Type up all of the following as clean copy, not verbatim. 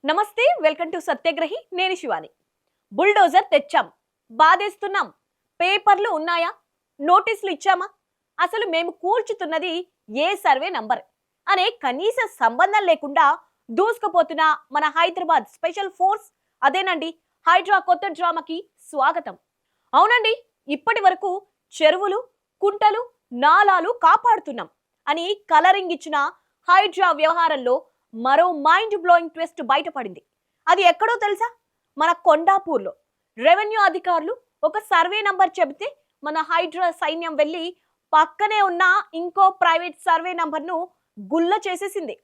నమస్తే, welcome to సత్యగ్రహి. నేను Shivani. Bulldozer తెచ్చాం, బాధేస్తున్నాం, పేపర్లు ఉన్నాయా, నోటీసులు ఇచ్చామా, అసలు మేము కూల్చుతున్నది ఏ సర్వే నంబర్ అనే కనీస సంబంధం లేకుండా దూసుకుపోతున్న మన హైదరాబాద్ స్పెషల్ ఫోర్స్ అదేనండి హైడ్రా కొత్త డ్రామాకి స్వాగతం. అవునండి, ఇప్పటి వరకు చెరువులు, కుంటలు, నాలాలు కాపాడుతున్నాం అని కలరింగ్ ఇచ్చిన హైడ్రా వ్యవహారంలో మరో మైండ్ బ్లోయింగ్ ట్విస్ట్ బయటపడింది. అది ఎక్కడో తెలుసా? మన కొండాపూర్లో రెవెన్యూ అధికారులు ఒక సర్వే నంబర్ చెబితే మన హైడ్రా సైన్యం వెళ్ళి పక్కనే ఉన్న ఇంకో ప్రైవేట్ సర్వే నంబర్ను గుల్ల చేసేసింది.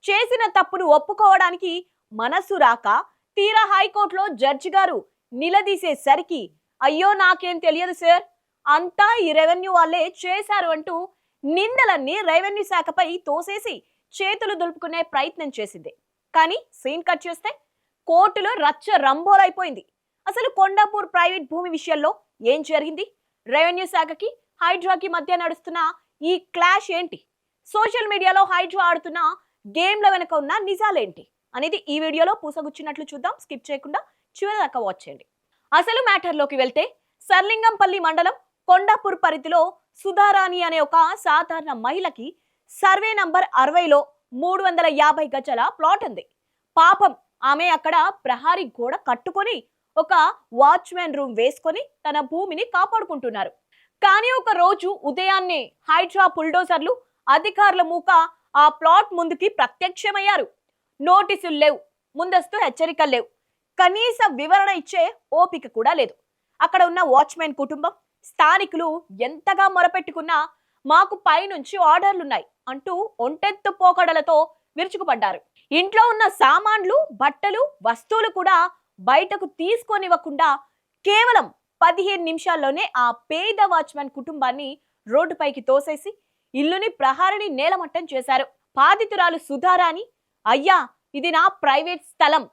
చేసిన తప్పును ఒప్పుకోవడానికి మనసు రాక తీరా హైకోర్టులో జడ్జి గారు నిలదీసేసరికి అయ్యో నాకేం తెలియదు సార్, అంతా ఈ రెవెన్యూ వాళ్ళే చేశారు అంటూ నిందలన్నీ రెవెన్యూ శాఖపై తోసేసి చేతులు దులుపుకునే ప్రయత్నం చేసింది. కానీ సీన్ కట్ చేస్తే కోర్టులో రచ్చ రంబోలైపోయింది. అసలు కొండాపూర్ ప్రైవేట్ భూమి విషయంలో ఏం జరిగింది? రెవెన్యూ శాఖకి హైడ్రాకి మధ్య నడుస్తున్న ఈ క్లాష్ ఏంటి? సోషల్ మీడియాలో హైడ్రా ఆడుతున్న గేమ్ల వెనుక ఉన్న నిజాలేంటి అనేది ఈ వీడియోలో పూసగుచ్చినట్లు చూద్దాం. స్కిప్ చేయకుండా చివరి దాకా వాచ్ చేయండి. అసలు మ్యాటర్లోకి వెళ్తే సర్లింగంపల్లి మండలం కొండాపూర్ పరిధిలో సుధారాణి అనే ఒక సాధారణ మహిళకి సర్వే నంబర్ 60లో 350 గజాల ప్లాట్ ఉంది. పాపం ఆమె అక్కడ ప్రహారీ గోడ కట్టుకొని ఒక వాచ్మెన్ రూమ్ వేసుకొని తన భూమిని కాపాడుకుంటున్నారు. కానీ ఒక రోజు ఉదయాన్నే హైడ్రా బుల్డోజర్లు అధికారుల మూక ఆ ప్లాట్ ముందుకి ప్రత్యక్షమయ్యారు. నోటీసులు లేవు, ముందస్తు హెచ్చరికలు లేవు, కనీస వివరణ ఇచ్చే ఓపిక కూడా లేదు. అక్కడ ఉన్న వాచ్మెన్ కుటుంబం, స్థానికులు ఎంతగా మొరపెట్టుకున్నా మాకు పైనుంచి ఆర్డర్లున్నాయి అంటూ ఒంటెత్తు పోకడలతో విరుచుకుపడ్డారు. ఇంట్లో ఉన్న సామాన్లు, బట్టలు, వస్తువులు కూడా బయటకు తీసుకొనివ్వకుండా కేవలం 15 నిమిషాల్లోనే ఆ పేద వాచ్మెన్ కుటుంబాన్ని రోడ్డుపైకి తోసేసి ఇల్లుని ప్రహారిని నేలమట్టం చేశారు. బాధితురాలు సుధారాణి, అయ్యా ఇది నా ప్రైవేట్ స్థలం,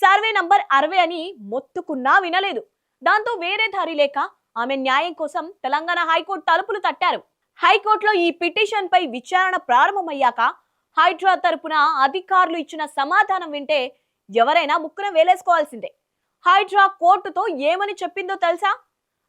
సర్వే నంబర్ 60 అని మొత్తుకున్నా వినలేదు. దాంతో వేరే దారి లేక ఆమె న్యాయం కోసం తెలంగాణ హైకోర్టు తలుపులు తట్టారు. హైకోర్టులో ఈ పిటిషన్ పై విచారణ ప్రారంభమయ్యాక హైడ్రా తరపున అధికారులు ఇచ్చిన సమాధానం వింటే ఎవరైనా ముక్కున వేలేసుకోవాల్సిందే. హైడ్రా కోర్టుతో ఏమని చెప్పిందో తెలుసా?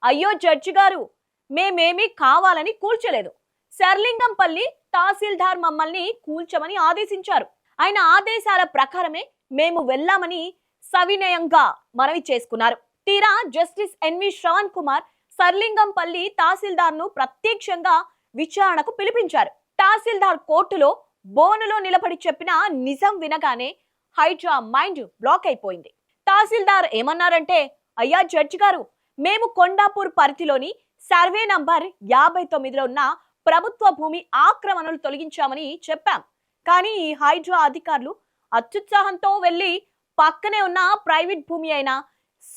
అయ్యో జడ్జి గారు, మేమేమీ కావాలని కూల్చలేదు, సర్లింగంపల్లి తహసీల్దార్ మమ్మల్ని కూల్చమని ఆదేశించారు, ఆయన ఆదేశాల ప్రకారమే మేము వెళ్ళామని సవినయంగా మనవి చేసుకున్నారు. తీరా జస్టిస్ ఎన్వి శ్రవణ్ కుమార్ సర్లింగంపల్లి తహసీల్దార్ ను ప్రత్యక్షంగా విచారణకు పిలిపించారు. తహసీల్దార్ కోర్టులో బోనులో నిలబడి చెప్పిన నిజం వినగానే హైడ్రా మైండ్ బ్లాక్ అయిపోయింది. తహసీల్దార్ ఏమన్నారంటే, అయ్యా జడ్జి గారు, మేము కొండాపూర్ పరిధిలోని సర్వే నంబర్ 59లో ఉన్న ప్రభుత్వ భూమి ఆక్రమణలు తొలగించామని చెప్పాం. కానీ ఈ హైడ్రా అధికారులు అత్యుత్సాహంతో వెళ్లి పక్కనే ఉన్న ప్రైవేట్ భూమి అయిన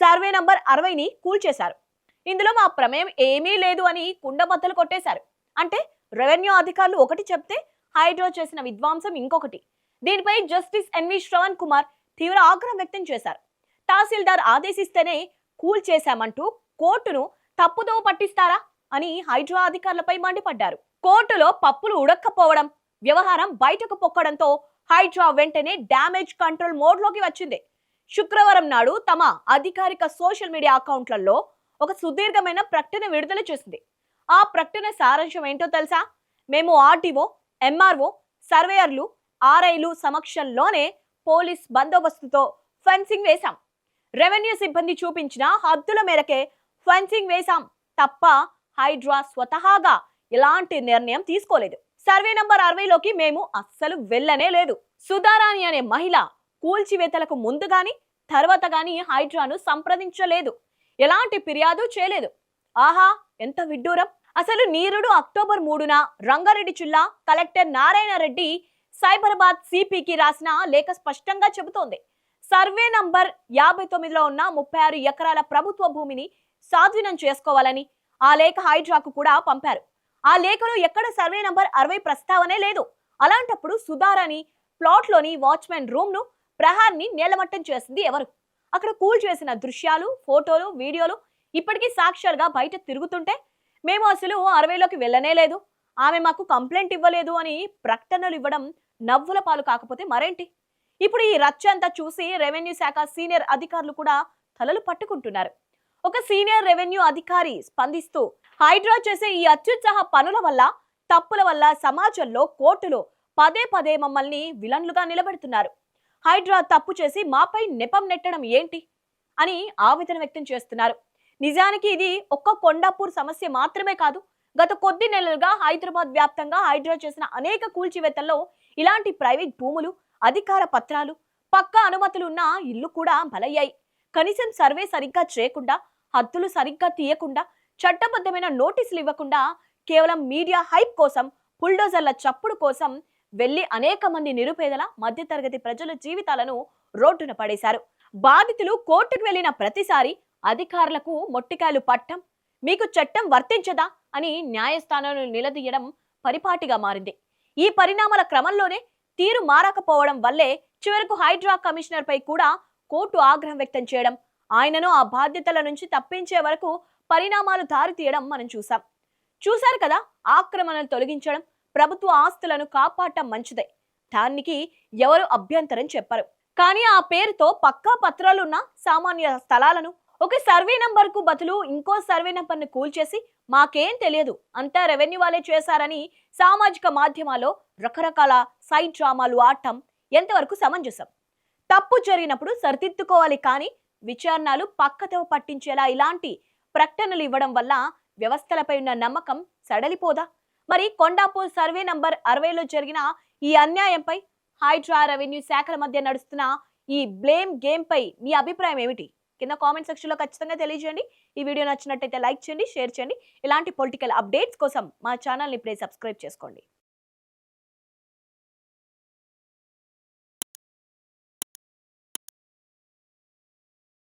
సర్వే నంబర్ 60ని కూల్చేశారు. ఇందులో మా ప్రమేయం ఏమీ లేదు అని కుండబద్దలు కొట్టేశారు. అంటే రెవెన్యూ అధికారులు ఒకటి చెప్తే హైడ్రా చేసిన విధ్వంసం ఇంకొకటి. దీనిపై జస్టిస్ ఎన్వి శ్రవణ్ కుమార్ తీవ్ర ఆగ్రహం వ్యక్తం చేశారు. తహసీల్దార్ ఆదేశిస్తేనే కూల్ చేశామంటూ కోర్టును తప్పుదో పట్టిస్తారా అని హైడ్రా అధికారులపై మండిపడ్డారు. కోర్టులో పప్పులు ఉడక్కపోవడం, వ్యవహారం బయటకు పొక్కడంతో హైడ్రా వెంటనే డ్యామేజ్ కంట్రోల్ మోడ్లోకి వచ్చింది. శుక్రవారం నాడు తమ అధికారిక సోషల్ మీడియా అకౌంట్లలో ఒక సుదీర్ఘమైన ప్రకటన విడుదల చేసింది. ఆ ప్రకటన సారాంశం ఏంటో తెలుసా? మేము ఆర్టీఓ, ఎంఆర్ఓ, సర్వేయర్లు, ఆర్ఐలు సమక్షంలోనే పోలీస్ బందోబస్తుతో ఫెన్సింగ్ వేశాం. రెవెన్యూ సిబ్బంది చూపించిన హద్దుల మేరకే ఫెన్సింగ్ వేశాం తప్ప హైడ్రా స్వతహాగా ఎలాంటి నిర్ణయం తీసుకోలేదు. సర్వే నంబర్ 60లోకి మేము అస్సలు వెళ్ళనే లేదు. సుధారాణి అనే మహిళ కూల్చివేతలకు ముందు గాని తర్వాత గాని హైడ్రాను సంప్రదించలేదు, ఎలాంటి ఫిర్యాదు చేయలేదు. ఆహా, ఎంత విడ్డూరం! అసలు నీరుడు అక్టోబర్ 3న రంగారెడ్డి జిల్లా కలెక్టర్ నారాయణ రెడ్డి సైబరాబాద్ సిపికి రాసిన లేఖ స్పష్టంగా చెబుతోంది. సర్వే నంబర్ 59లో ఉన్న 36 ఎకరాల ప్రభుత్వ భూమిని స్వాధీనం చేసుకోవాలని ఆ లేఖ హైడ్రాకు కూడా పంపారు. ఆ లేఖలో ఎక్కడ సర్వే నంబర్ 60 ప్రస్తావనే లేదు. అలాంటప్పుడు సుధారాణి ప్లాట్లోని వాచ్మెన్ రూమ్ ను ప్రహార్ని నేలమట్టం చేసింది ఎవరు? అక్కడ కూల్ చేసిన దృశ్యాలు, ఫోటోలు, వీడియోలు ఇప్పటికీ సాక్ష్యాలుగా బయట తిరుగుతుంటే మేము అసలు 60లోకి వెళ్ళనే లేదు, ఆమె మాకు కంప్లైంట్ ఇవ్వలేదు అని ప్రకటనలు ఇవ్వడం నవ్వుల పాలు కాకపోతే మరేంటి? ఇప్పుడు ఈ రచ్చ అంతా చూసి రెవెన్యూ శాఖ సీనియర్ అధికారులు కూడా తలలు పట్టుకుంటున్నారు. ఒక సీనియర్ రెవెన్యూ అధికారి స్పందిస్తూ, హైడ్రా చేసే ఈ అత్యుత్సాహ పనుల వల్ల, తప్పుల వల్ల సమాజంలో, కోర్టులో పదే పదే మమ్మల్ని విలన్లుగా నిలబెడుతున్నారు. హైడ్రా తప్పు చేసి మాపై నెపం నెట్టడం ఏంటి అని ఆవేదన వ్యక్తం చేస్తున్నారు. నిజానికి ఇది ఒక్క కొండాపూర్ సమస్య మాత్రమే కాదు. గత కొద్ది నెలలుగా హైదరాబాద్ వ్యాప్తంగా హైడ్రా చేసిన అనేక కూల్చివేతల్లో ఇలాంటి ప్రైవేట్ భూములు, అధికార పత్రాలు, పక్కా అనుమతులు ఉన్న ఇల్లు కూడా బలయ్యాయి. కనీసం సర్వే సరిగ్గా చేయకుండా, హద్దులు సరిగ్గా తీయకుండా, చట్టబద్ధమైన నోటీసులు ఇవ్వకుండా, కేవలం మీడియా హైప్ కోసం, బుల్డోజర్ల చప్పుడు కోసం వెళ్లి అనేక మంది నిరుపేదల, మధ్యతరగతి ప్రజల జీవితాలను రోడ్డున పడేశారు. బాధితులు కోర్టుకు వెళ్లిన ప్రతిసారి అధికారులకు మొట్టికాయలు పట్టం, మీకు చట్టం వర్తించదా అని న్యాయస్థానాలను నిలదీయడం పరిపాటిగా మారింది. ఈ పరిణామాల క్రమంలోనే తీరు మారకపోవడం వల్లే చివరకు హైడ్రా కమిషనర్ పై కూడా కోర్టు ఆగ్రహం వ్యక్తం చేయడం, ఆయనను ఆ బాధ్యతల నుంచి తప్పించే వరకు పరిణామాలు దారితీయడం మనం చూశారు కదా. ఆక్రమణలు తొలగించడం, ప్రభుత్వ ఆస్తులను కాపాడటం మంచిదే, దానికి ఎవరు అభ్యంతరం చెప్పరు. కానీ ఆ పేరుతో పక్కా పత్రాలున్న సామాన్య స్థలాలను ఒక సర్వే నంబర్ కు బదులు ఇంకో సర్వే నంబర్ ను కూల్చేసి మాకేం తెలియదు, అంతా రెవెన్యూ వాళ్ళే చేశారని సామాజిక మాధ్యమాల్లో రకరకాల సైడ్ డ్రామాలు ఆడటం ఎంతవరకు సమంజసం? తప్పు జరిగినప్పుడు సరిదిద్దుకోవాలి, కానీ విచారణలు పక్కతో పట్టించేలా ఇలాంటి ప్రకటనలు ఇవ్వడం వల్ల వ్యవస్థలపై ఉన్న నమ్మకం సడలిపోదా? మరి కొండాపూర్ సర్వే నంబర్ 60లో జరిగిన ఈ అన్యాయంపై హైడ్రా, రెవెన్యూ శాఖల మధ్య నడుస్తున్న ఈ బ్లేమ్ గేమ్ పై మీ అభిప్రాయం ఏమిటి? కింద కామెంట్ సెక్షన్ లో ఖచ్చితంగా తెలియజేయండి. ఈ వీడియో నచ్చినట్టయితే లైక్ చేయండి, షేర్ చేయండి. ఇలాంటి పొలిటికల్ అప్డేట్స్ కోసం మా ఛానల్ ని ఇప్పుడే సబ్స్క్రైబ్ చేసుకోండి.